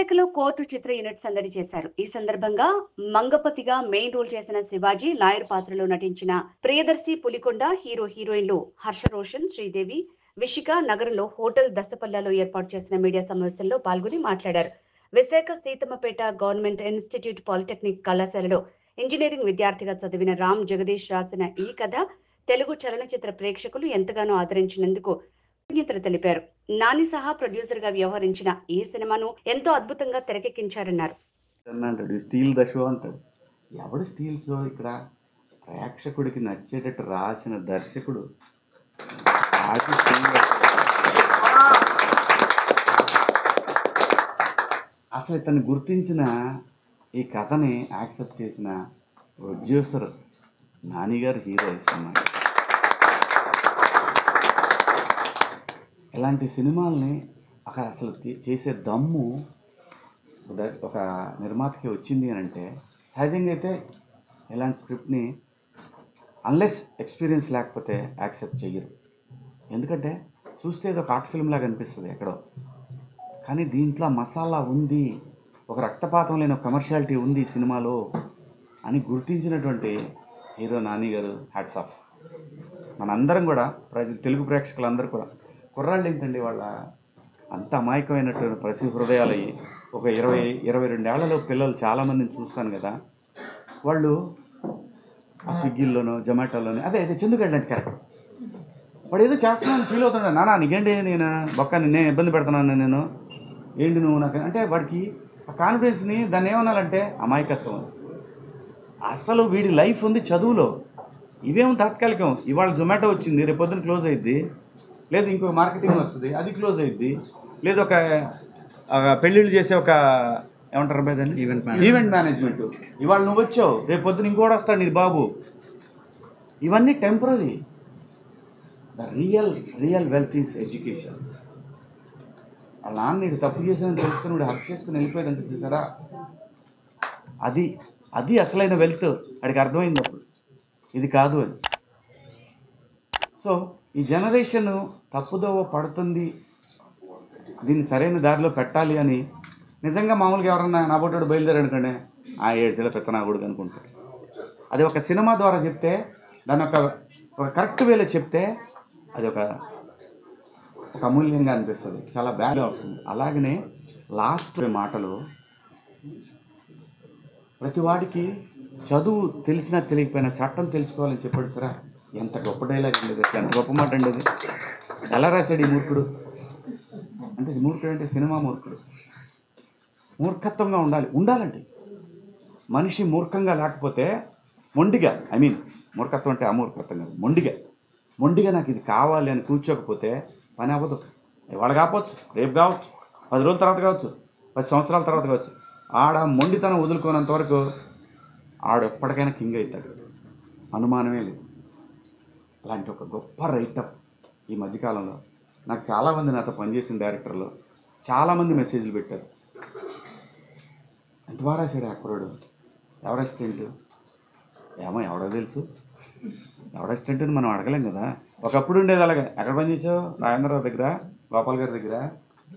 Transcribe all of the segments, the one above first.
విశాఖలో కోర్టు చిత్ర యూనిట్ సందడి చేశారు. ఈ సందర్భంగా మంగపతిగా మెయిన్ రోల్ చేసిన శివాజీ, లాయర్ పాత్రలో నటించిన ప్రియదర్శి, పులికొండ, హీరోయిన్లు హర్ష రోషన్, శ్రీదేవి, విశిక నగరంలో హోటల్ దశపల్లాలో ఏర్పాటు చేసిన మీడియా సమావేశంలో పాల్గొని మాట్లాడారు. Visakha Seethammapeta government institute polytechnic కళాశాలలో ఇంజనీరింగ్ విద్యార్థిగా చదివిన రామ్ జగదీష్ రాసిన ఈ కథ తెలుగు చలనచిత్ర ప్రేక్షకులు ఎంతగానో ఆదరించినందుకు కృతజ్ఞతలు తెలిపారు. నాని సహా ప్రొడ్యూసర్ గా వ్యవహరించిన ఈ సినిమాను ఎంతో అద్భుతంగా తెరకెక్కించారన్నారు. స్టీల్ ద షో అంటాడు. ఎవడు స్టీల్ షో? ఇక్కడ ప్రేక్షకుడికి నచ్చేటట్టు రాసిన దర్శకుడు. అసలు ఇతన్ని గుర్తించిన, ఈ కథని యాక్సెప్ట్ చేసిన ప్రొడ్యూసర్ నాని గారు హీరో ఇస్తున్నారు. ఇలాంటి సినిమాల్ని అసలు చేసే దమ్ము ఒక నిర్మాతకి వచ్చింది అని అంటే, సహజంగా అయితే ఇలాంటి స్క్రిప్ట్ని అన్లెస్ ఎక్స్పీరియన్స్ లేకపోతే యాక్సెప్ట్ చెయ్యరు. ఎందుకంటే చూస్తే ఇది ఒక ఆర్ట్ ఫిల్మ్ లాగా అనిపిస్తుంది ఎక్కడో. కానీ దీంట్లో మసాలా ఉంది, ఒక రక్తపాతం లేని ఒక కమర్షియాలిటీ ఉంది సినిమాలో అని గుర్తించినటువంటి హీరో నాని గారు హ్యాట్స్ ఆఫ్. మనందరం కూడా తెలుగు ప్రేక్షకులందరూ కూడా, కుర్రాళ్ళు ఏంటండి వాళ్ళ అంత అమాయకమైనటువంటి ప్రతి హృదయాలయ్యి, ఒక 22 ఏళ్లలో పిల్లలు చాలామందిని చూస్తాను కదా, వాళ్ళు ఆ స్విగ్గీల్లోనో జొమాటోలోనో అదే చెందుకెళ్ళండి కరెక్ట్, వాడు ఏదో చేస్తున్నాను ఫీల్ అవుతున్నాడు. నానా నీకేంటి, నేను బొక్క నేను ఇబ్బంది పెడుతున్నాను, నేను ఏంటి నువ్వు నాకు అంటే, వాడికి ఆ కాన్ఫిడెన్స్ని దాన్ని ఏమనాలంటే అమాయకత్వం. అసలు వీడి లైఫ్ ఉంది చదువులో. ఇవేమో తాత్కాలికం. ఇవాళ జొమాటో వచ్చింది, రేపు పొద్దున క్లోజ్ అయ్యిద్ది, లేదు ఇంకొక మార్కెటింగ్ వస్తుంది, అది క్లోజ్ అయ్యిద్ది, లేదు ఒక పెళ్ళిళ్ళు చేసే ఒక ఏమంటారు దాన్ని ఈవెంట్ మేనేజ్మెంట్. ఇవాళ నువ్వు వచ్చావు, రేపు పొద్దున ఇంకోటి వస్తాడు నీ బాబు. ఇవన్నీ temporary. The real wealth is education. వాళ్ళ నాన్న నీడు తప్పు చేసానని తెలుసుకుని వీడు హక్ చేసుకుని వెళ్ళిపోయేదంటే చూసారా, అది అసలైన వెల్త్. వాడికి అర్థమైంది అప్పుడు ఇది కాదు అని. సో ఈ జనరేషన్ తప్పుదోవ పడుతుంది, దీన్ని సరైన దారిలో పెట్టాలి అని నిజంగా మామూలుగా ఎవరన్నా నాబోటాడు బయలుదేరానుకోండి, ఆ ఏడ్చేలో పెత్తనాగుడు అనుకుంటారు. అది ఒక సినిమా ద్వారా చెప్తే, దాన్ని ఒక కరెక్ట్ వేలో చెప్తే అది ఒక అమూల్యంగా అనిపిస్తుంది, చాలా బ్యాడ్గా వస్తుంది. అలాగనే లాస్ట్ మాటలు, ప్రతి వాడికి చదువు తెలిసినా తెలియకపోయినా చట్టం తెలుసుకోవాలని చెప్పాడు సరే. ఎంత గొప్ప డైలాగ్ ఉండేది, ఎంత గొప్ప మాట ఉండేది. ఎలా రాశాడు ఈ మూర్ఖుడు అంటే, మూర్ఖుడు అంటే సినిమా మూర్ఖుడు. మూర్ఖత్వంగా ఉండాలంటే మనిషి మూర్ఖంగా లేకపోతే మొండిగా, మూర్ఖత్వం అంటే అమూర్ఖత్వం కాదు, మొండిగా నాకు ఇది కావాలి అని కూర్చోకపోతే పని అవ్వదు. ఇవాళ కావచ్చు, రేపు కావచ్చు, 10 రోజుల తర్వాత కావచ్చు, 10 సంవత్సరాల తర్వాత కావచ్చు. ఆడ మొండితనం వదులుకోనంత వరకు ఆడు ఎప్పటికైనా కింగ్ అవుతాడు, అనుమానమే లేదు. అలాంటి ఒక గొప్ప రైటప్ ఈ మధ్యకాలంలో నాకు చాలామంది నాతో పనిచేసిన డైరెక్టర్లు చాలామంది మెసేజ్లు పెట్టారు. ఎంత బాగా రాశాడు ఆ కుర్రాడు, ఎవరు అసిస్టెంట్ ఏమో ఎవడో తెలుసు, ఎవడ అసిస్టెంట్ అని మనం అడగలేం కదా. ఒకప్పుడు ఉండేది అలాగే, ఎక్కడ పనిచేసావు, రాజేంద్రరావు దగ్గర, గోపాల్ గారి దగ్గర,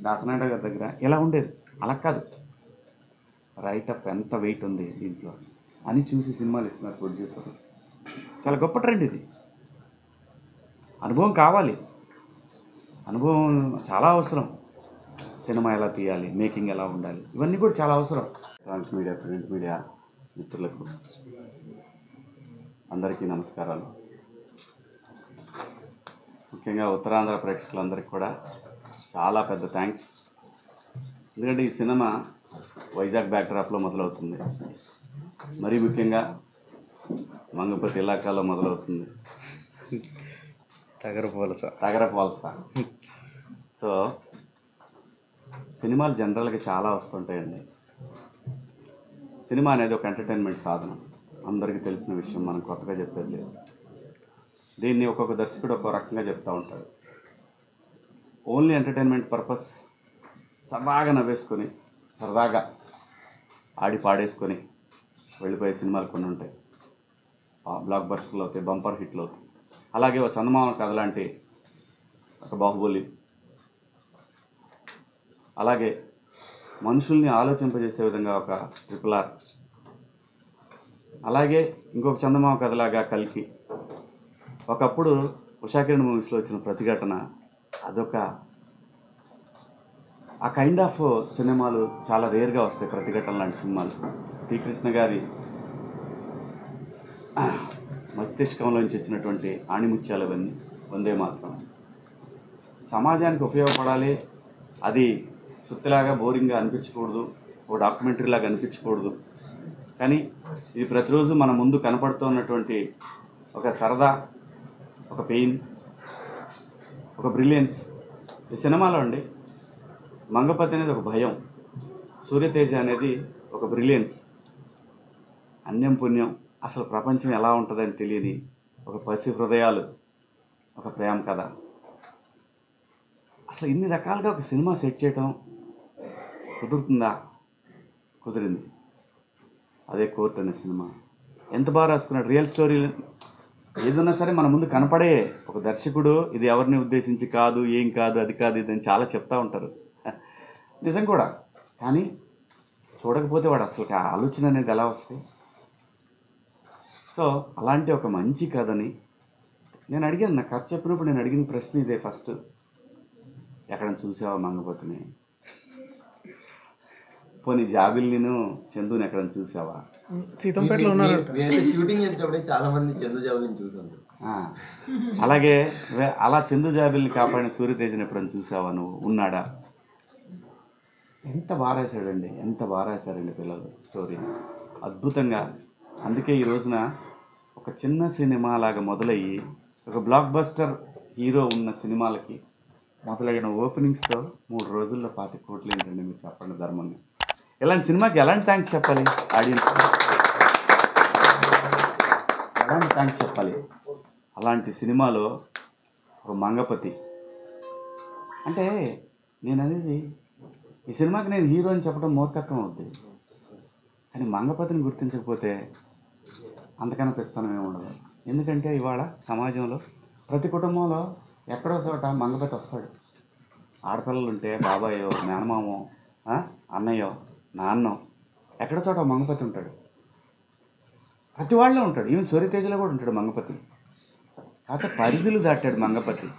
దాసనాయుడు గారి దగ్గర, ఇలా ఉండేది. అలా కాదు, రైటప్ ఎంత వెయిట్ ఉంది దీంట్లో అని చూసి సినిమాలు ఇస్తున్నారు ప్రొడ్యూసర్లు. చాలా గొప్ప ట్రెండ్ ఇది. అనుభవం కావాలి, అనుభవం చాలా అవసరం. సినిమా ఎలా తీయాలి, మేకింగ్ ఎలా ఉండాలి, ఇవన్నీ కూడా చాలా అవసరం. ఎలక్ట్రానిక్ మీడియా, ప్రింట్ మీడియా మిత్రులకు అందరికీ నమస్కారాలు. ముఖ్యంగా ఉత్తరాంధ్ర ప్రేక్షకులందరికీ కూడా చాలా పెద్ద థ్యాంక్స్. ఎందుకంటే ఈ సినిమా వైజాగ్ బ్యాక్డ్రాప్లో మొదలవుతుంది, మరీ ముఖ్యంగా మంగపతి ఇలాకాలో మొదలవుతుంది, తగరపు వలస. సో సినిమాలు జనరల్గా చాలా వస్తుంటాయండి. సినిమా అనేది ఒక ఎంటర్టైన్మెంట్ సాధనం, అందరికీ తెలిసిన విషయం, మనం కొత్తగా చెప్పేది లేదు. దీన్ని ఒక్కొక్క దర్శకుడు ఒక్కో రకంగా చెప్తూ ఉంటాడు. ఓన్లీ ఎంటర్టైన్మెంట్ పర్పస్, సరదాగా నవ్వేసుకొని, సరదాగా ఆడి పాడేసుకొని వెళ్ళిపోయే సినిమాలు కొన్ని ఉంటాయి, బ్లాక్ బస్టర్లు అవుతాయి, బంపర్ హిట్లు అవుతాయి. అలాగే ఒక చందమామ కథ లాంటి ఒక బాహుబలి, అలాగే మనుషుల్ని ఆలోచింపజేసే విధంగా ఒక RRR. అలాగే ఇంకొక చందమామ కథలాగా కల్కి. ఒకప్పుడు ఉషాకిరణ్ మూవీస్లో వచ్చిన ప్రతిఘటన అదొక ఆ కైండ్ ఆఫ్ సినిమాలు చాలా రేర్గా వస్తాయి. ప్రతిఘటన లాంటి సినిమాలు టి కృష్ణ గారి మస్తిష్కంలోంచి వచ్చినటువంటి ఆణిముత్యాలు అవన్నీ. వందే మాత్రం సమాజానికి ఉపయోగపడాలి, అది సుత్తిలాగా బోరింగ్గా అనిపించకూడదు, ఓ డాక్యుమెంటరీ లాగా అనిపించకూడదు. కానీ ఇది ప్రతిరోజు మన ముందు కనపడుతున్నటువంటి ఒక సరదా, ఒక పెయిన్, ఒక బ్రిలియన్స్. ఈ సినిమాలో అండి మంగపతి అనేది ఒక భయం, సూర్యతేజ అనేది ఒక బ్రిలియన్స్, అన్యం పుణ్యం, అసలు ప్రపంచం ఎలా ఉంటుందని తెలియని ఒక పసి హృదయాలు, ఒక ప్రేమ కథ. అసలు ఇన్ని రకాలుగా ఒక సినిమా సెట్ చేయటం కుదురుతుందా? కుదిరింది. అదే కోర్ట్ అనే సినిమా. ఎంత బాగా రాసుకున్నాడు. రియల్ స్టోరీ ఏదన్నా సరే మన ముందు కనపడే ఒక దర్శకుడు ఇది ఎవరిని ఉద్దేశించి కాదు, ఏం కాదు, అది కాదు, ఇది అని చాలా చెప్తా ఉంటారు. నిజం కూడా. కానీ చూడకపోతే వాడు అసలు ఆ ఆలోచన అనేది ఎలా వస్తాయి? సో అలాంటి ఒక మంచి కథని నేను అడిగాను. నాకు కథ చెప్పినప్పుడు నేను అడిగిన ప్రశ్న ఇదే ఫస్ట్. ఎక్కడ చూసావా మంగపతిని? పోనీ జాబిల్లిను చందుని ఎక్కడ చూసావా? సీతంపేటలో ఉన్నారు. షూటింగ్ చేసేటప్పుడు చాలా మంది చందు జాబిల్ని చూసాను. అలాగే అలా చందు జాబిల్ని కాపాడిన సూర్యతేజని ఎప్పుడైనా చూసావా నువ్వు? ఉన్నాడా? ఎంత బాగా రాశాడండి, ఎంత బాగా రాశారండి పిల్లలు స్టోరీ అద్భుతంగా. అందుకే ఈ రోజున ఒక చిన్న సినిమా లాగా మొదలయ్యి ఒక బ్లాక్ బస్టర్ హీరో ఉన్న సినిమాలకి మొదలైన ఓపెనింగ్స్తో 3 రోజుల్లో 25 కోట్లు ఏంటండి మీరు చెప్పండి ధర్మంగా. ఇలాంటి సినిమాకి ఎలాంటి థ్యాంక్స్ చెప్పాలి? ఆడియన్స్ ఎలాంటి థ్యాంక్స్ చెప్పాలి? అలాంటి సినిమాలో ఒక మంగపతి అంటే నేను అనేది ఈ సినిమాకి నేను హీరో అని చెప్పడం మూర్ఖత్వం అవుద్ది. కానీ మంగపతిని గుర్తించకపోతే అంతకన్నా పెస్తానం ఏమి ఉండదు. ఎందుకంటే ఇవాళ సమాజంలో ప్రతి కుటుంబంలో ఎక్కడో చోట మంగపతి వస్తాడు. ఆడపిల్లలు ఉంటే బాబాయో, మేనమామో, అన్నయ్యో, నాన్నో, ఎక్కడో చోట మంగపతి ఉంటాడు. ప్రతి వాళ్ళలో ఉంటాడు. ఈవెన్ సూర్యతేజలో కూడా ఉంటాడు మంగపతి. కాకపోతే పరిధులు దాటాడు మంగపతి.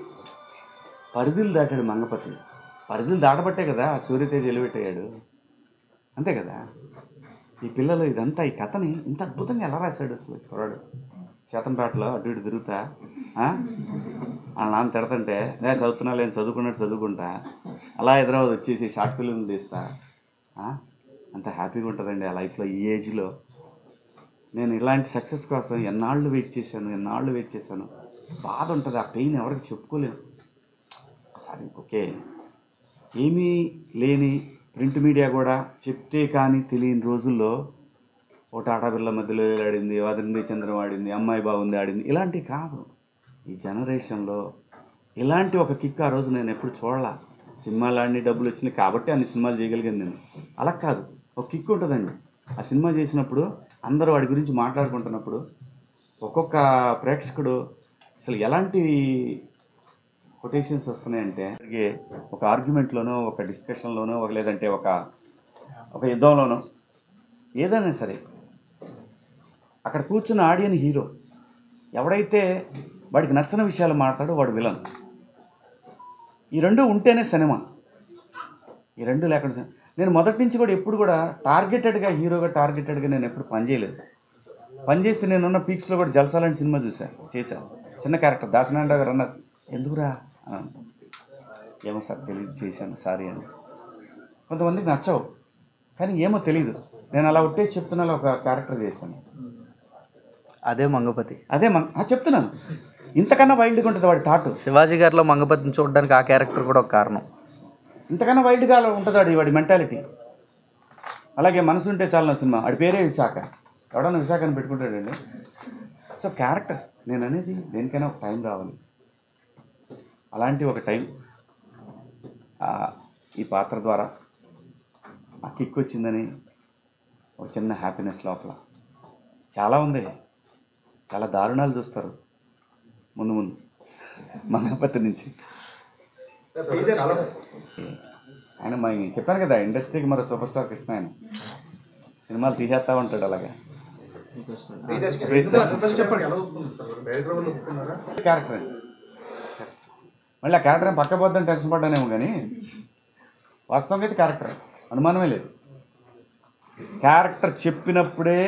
పరిధులు దాటబట్టే కదా సూర్యతేజ ఎలివేట్ అయ్యాడు. అంతే కదా. ఈ పిల్లలు ఇదంతా ఈ కథని ఇంత అద్భుతంగా ఎలా రాశాడు అసలు కుర్రాడు. శాతంపేటలో అటు ఇటు తిరుగుతా వాళ్ళ నాన్న తిడతంటే నేను చదువుతున్నా లేని చదువుకున్నట్టు చదువుకుంటా, అలా హైదరాబాద్ వచ్చేసి షార్ట్ ఫిల్మ్లు తీస్తా. అంత హ్యాపీగా ఉంటుందండి ఆ లైఫ్లో. ఈ ఏజ్లో నేను ఇలాంటి సక్సెస్ కోసం ఎన్నాళ్ళు వెయిట్ చేశాను. బాధ ఉంటుంది. ఆ పెయిన్ ఎవరికి చెప్పుకోలేము. సరే ఓకే, ఏమీ లేని ప్రింట్ మీడియా కూడా చెప్తే కానీ తెలియని రోజుల్లో ఓ టాటా బిర్లా మధ్యలో ఆడింది, వదిలింది చంద్రం ఆడింది, అమ్మాయి బాగుంది ఆడింది, ఇలాంటివి కాదు. ఈ జనరేషన్లో ఇలాంటి ఒక కిక్ ఆ రోజు నేను ఎప్పుడు చూడాల. సినిమాలు ఆడిని డబ్బులు వచ్చినాయి కాబట్టి అన్ని సినిమాలు చేయగలిగాను నేను. అలా కాదు, ఒక కిక్ ఉంటుందండి. ఆ సినిమా చేసినప్పుడు అందరూ వాడి గురించి మాట్లాడుకుంటున్నప్పుడు ఒక్కొక్క ప్రేక్షకుడు అసలు ఎలాంటి కొటేషన్స్ వస్తున్నాయంటే ఒక ఆర్గ్యుమెంట్లోనో, ఒక డిస్కషన్లోనో, లేదంటే ఒక యుద్ధంలోనో ఏదైనా సరే అక్కడ కూర్చున్న ఆడియన్ హీరో. ఎవడైతే వాడికి నచ్చని విషయాలు మాట్లాడో వాడు విలన్. ఈ రెండు ఉంటేనే సినిమా. ఈ రెండు లేకుండా నేను మొదటి నుంచి కూడా ఎప్పుడు కూడా టార్గెటెడ్గా నేను ఎప్పుడు పనిచేస్తే నేనున్న పీక్స్లో కూడా జల్సా లాంటి సినిమా చేశాను. చిన్న క్యారెక్టర్ దాసనారాయణ గారు అన్నారు ఎందుకురా అని. ఏమో సార్ తెలియదు చేశాను సారీ అని. కొంతమందికి నచ్చవు కానీ ఏమో తెలియదు. నేను అలా ఉట్టేసి చెప్తున్నా ఒక క్యారెక్టర్ చేశాను. అదే మంగపతి. చెప్తున్నాను. ఇంతకన్నా వైల్డ్గా ఉంటుంది వాడి థాట్. శివాజీ గారిలో మంగపతిని చూడడానికి ఆ క్యారెక్టర్ కూడా ఒక కారణం. ఇంతకన్నా వైల్డ్గా ఉంటుంది వాడి మెంటాలిటీ. అలాగే మనసు ఉంటే చాలా సినిమా, వాడి పేరే విశాఖ. ఎవడన్నా విశాఖ అని పెట్టుకుంటాడండి. సో క్యారెక్టర్స్ నేను అనేది దేనికైనా ఒక టైం రావాలి. అలాంటి ఒక టైం ఈ పాత్ర ద్వారా ఆ కిక్ వచ్చిందని ఒక చిన్న హ్యాపీనెస్ లోపల. చాలా ఉంది, చాలా దారుణాలు చూస్తారు ముందు మంగపతి నుంచి. ఆయన చెప్పాను కదా ఇండస్ట్రీకి మరో సూపర్ స్టార్ కృష్ణ ఆయన సినిమాలు తీసేస్తా ఉంటాడు అలాగా క్యారెక్టర్ మళ్ళీ ఆ క్యారెక్టర్ పక్క పోద్దని టెన్షన్ పడ్డానేమో కానీ వాస్తవంగా అయితే క్యారెక్టర్ అనుమానమే లేదు. క్యారెక్టర్ చెప్పినప్పుడే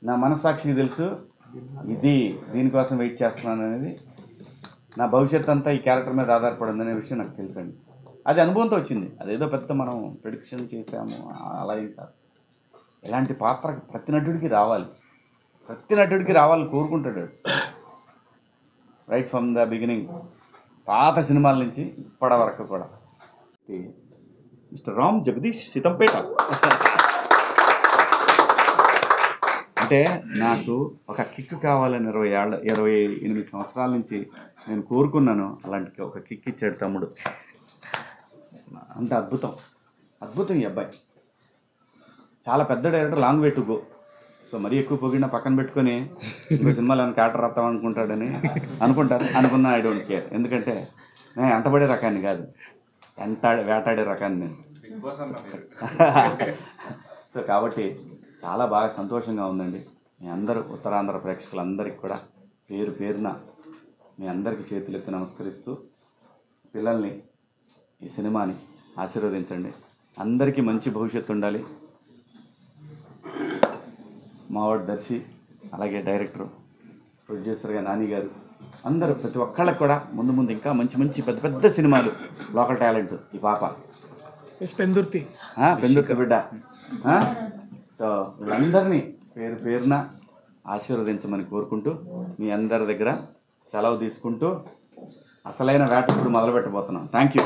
నా మనస్సాక్షికి తెలుసు దీనికోసం వెయిట్ చేస్తున్నాను అనేది, నా భవిష్యత్తు అంతా ఈ క్యారెక్టర్ మీద ఆధారపడిందనే విషయం నాకు తెలుసండి. అది అనుభవంతో వచ్చింది, అదేదో పెద్ద మనం ప్రిడిక్షన్ చేసాము అలా కాదు. ఇలాంటి పాత్ర ప్రతి నటుడికి రావాలని కోరుకుంటాడు రైట్ ఫ్రమ్ ద బిగినింగ్, పాత సినిమాల నుంచి ఇప్పటి వరకు కూడా. మిస్టర్ రామ్ జగదీష్ సీతంపేట అంటే నాకు ఒక కిక్ కావాలని 28 సంవత్సరాల నుంచి నేను కోరుకున్నాను. అలాంటి ఒక కిక్ ఇచ్చాడు తమ్ముడు. అంత అద్భుతం ఈ అబ్బాయి. చాలా పెద్ద director, long way to go. So మరీ ఎక్కువ పొగిడిన పక్కన పెట్టుకొని ఇంకో సినిమాలో ఏమైనా క్యారెక్టర్ రాస్తాం అనుకుంటాడని అనుకున్నా ఐ డోంట్ కేర్. ఎందుకంటే నేను ఎంటబడే రకాన్ని కాదు, వేటాడే రకాన్ని నేను. సో కాబట్టి చాలా బాగా సంతోషంగా ఉందండి. మీ అందరూ ఉత్తరాంధ్ర ప్రేక్షకులందరికీ కూడా పేరున మీ అందరికీ చేతులెత్తి నమస్కరిస్తూ పిల్లల్ని ఈ సినిమాని ఆశీర్వదించండి. అందరికీ మంచి భవిష్యత్తు ఉండాలి. మావాడు దర్శి, అలాగే డైరెక్టర్, ప్రొడ్యూసర్గా నాని గారు, అందరూ ప్రతి ఒక్కళ్ళకి కూడా ముందు ఇంకా మంచి పెద్ద సినిమాలు, లోకల్ టాలెంట్ ఈ పాప పెందుర్తి బిడ్డ. సో వీళ్ళందరినీ పేరున ఆశీర్వదించమని కోరుకుంటూ మీ అందరి దగ్గర సెలవు తీసుకుంటూ అసలైన వేట ఇప్పుడు మొదలు పెట్టబోతున్నాం. Thank you.